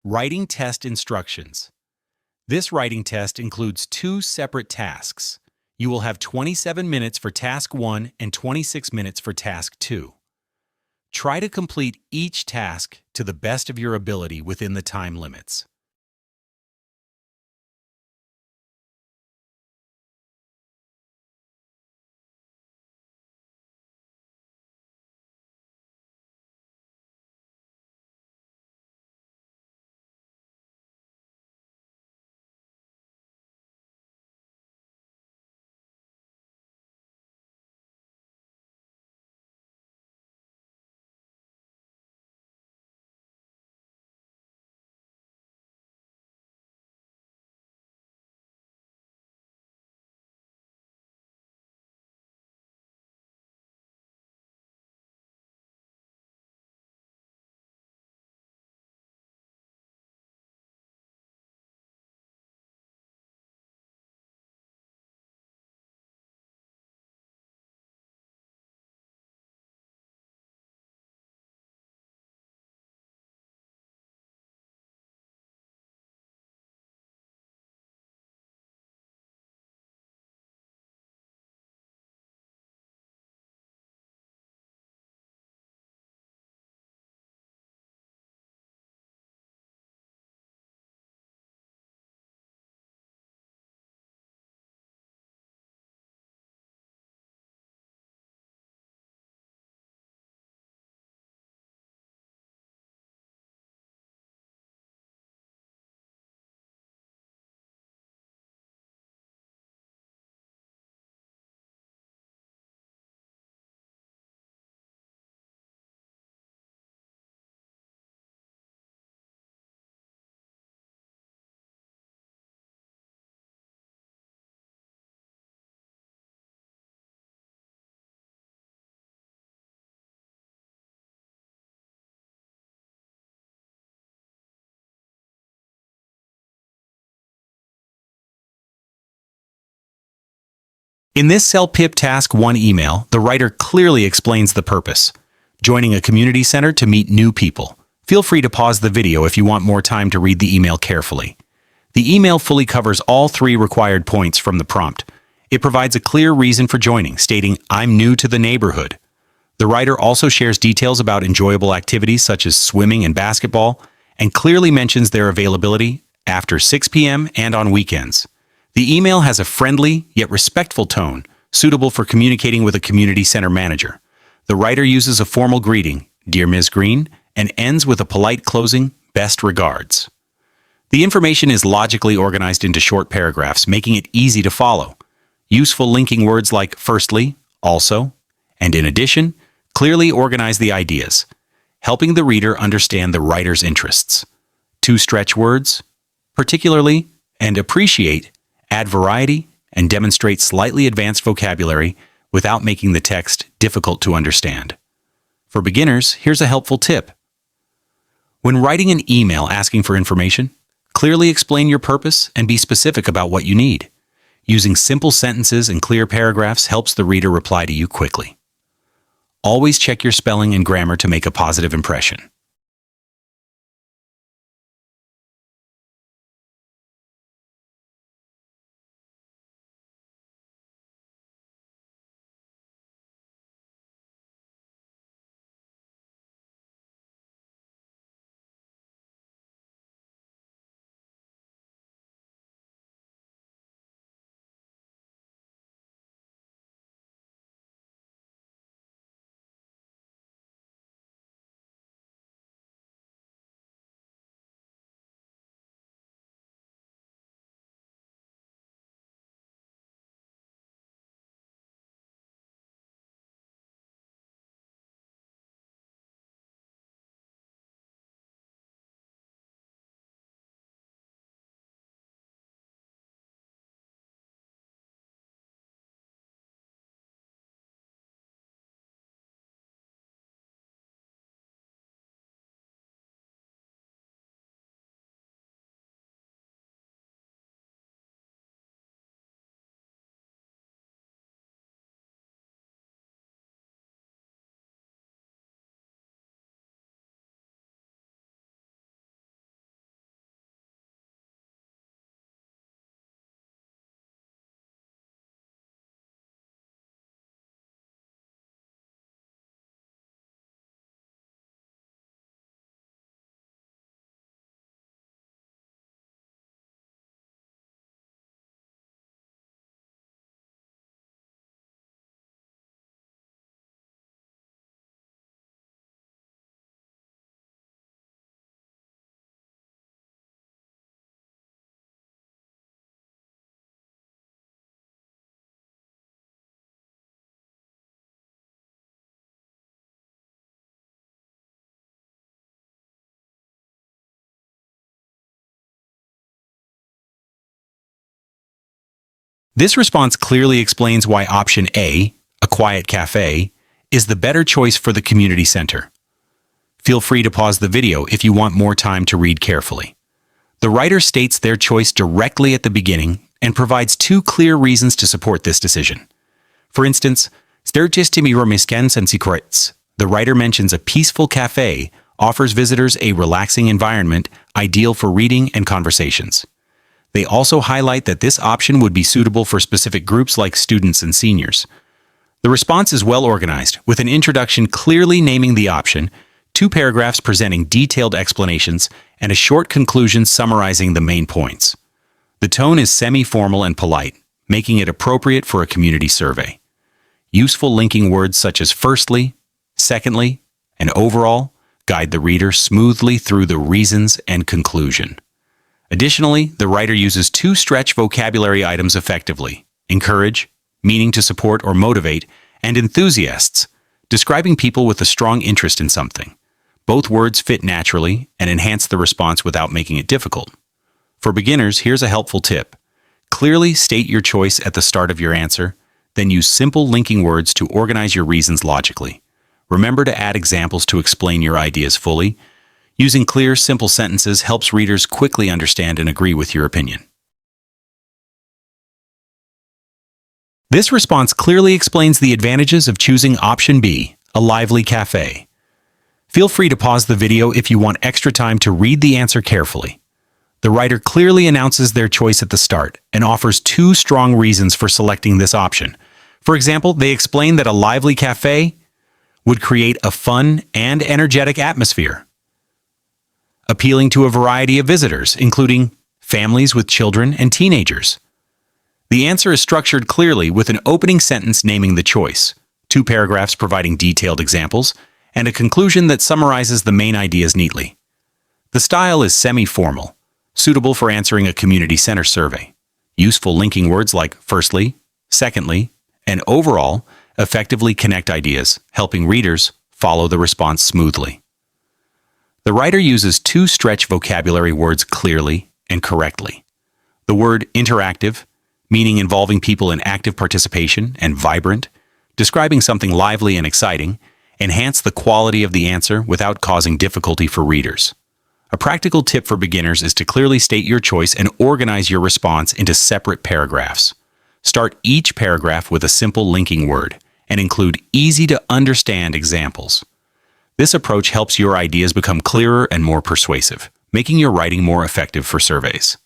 Writing test instructions. This writing test includes two separate tasks. You will have 27 minutes for task 1 and 26 minutes for task 2. Try to complete each task to the best of your ability within the time limits. In this CELPIP Task 1 email, the writer clearly explains the purpose: joining a community center to meet new people. Feel free to pause the video if you want more time to read the email carefully. The email fully covers all 3 required points from the prompt. It provides a clear reason for joining, stating, "I'm new to the neighborhood." The writer also shares details about enjoyable activities such as swimming and basketball, and clearly mentions their availability after 6 p.m. and on weekends. The email has a friendly yet respectful tone, suitable for communicating with a community center manager. The writer uses a formal greeting, "Dear Ms. Green," and ends with a polite closing, "Best regards." The information is logically organized into short paragraphs, making it easy to follow. Useful linking words like "firstly," "also," and "in addition" clearly organize the ideas, helping the reader understand the writer's interests. 2 stretch words, "particularly" and "appreciate," add variety and demonstrate slightly advanced vocabulary without making the text difficult to understand. For beginners, here's a helpful tip. When writing an email asking for information, clearly explain your purpose and be specific about what you need. Using simple sentences and clear paragraphs helps the reader reply to you quickly. Always check your spelling and grammar to make a positive impression. This response clearly explains why option A, a quiet cafe, is the better choice for the community center. Feel free to pause the video if you want more time to read carefully. The writer states their choice directly at the beginning and provides two clear reasons to support this decision. For instance, the writer mentions a peaceful cafe offers visitors a relaxing environment ideal for reading and conversations. They also highlight that this option would be suitable for specific groups like students and seniors. The response is well organized, with an introduction clearly naming the option, 2 paragraphs presenting detailed explanations, and a short conclusion summarizing the main points. The tone is semi-formal and polite, making it appropriate for a community survey. Useful linking words such as firstly, secondly, and overall guide the reader smoothly through the reasons and conclusion. Additionally, the writer uses 2 stretch vocabulary items effectively: encourage, meaning to support or motivate, and enthusiasts, describing people with a strong interest in something. Both words fit naturally and enhance the response without making it difficult. For beginners, here's a helpful tip. Clearly state your choice at the start of your answer, then use simple linking words to organize your reasons logically. Remember to add examples to explain your ideas fully. Using clear, simple sentences helps readers quickly understand and agree with your opinion. This response clearly explains the advantages of choosing option B, a lively cafe. Feel free to pause the video if you want extra time to read the answer carefully. The writer clearly announces their choice at the start and offers 2 strong reasons for selecting this option. For example, they explain that a lively cafe would create a fun and energetic atmosphere, appealing to a variety of visitors, including families with children and teenagers. The answer is structured clearly with an opening sentence naming the choice, 2 paragraphs providing detailed examples, and a conclusion that summarizes the main ideas neatly. The style is semi-formal, suitable for answering a community center survey. Useful linking words like firstly, secondly, and overall effectively connect ideas, helping readers follow the response smoothly. The writer uses 2 stretch vocabulary words clearly and correctly. The word interactive, meaning involving people in active participation, and vibrant, describing something lively and exciting, enhance the quality of the answer without causing difficulty for readers. A practical tip for beginners is to clearly state your choice and organize your response into separate paragraphs. Start each paragraph with a simple linking word and include easy-to-understand examples. This approach helps your ideas become clearer and more persuasive, making your writing more effective for surveys.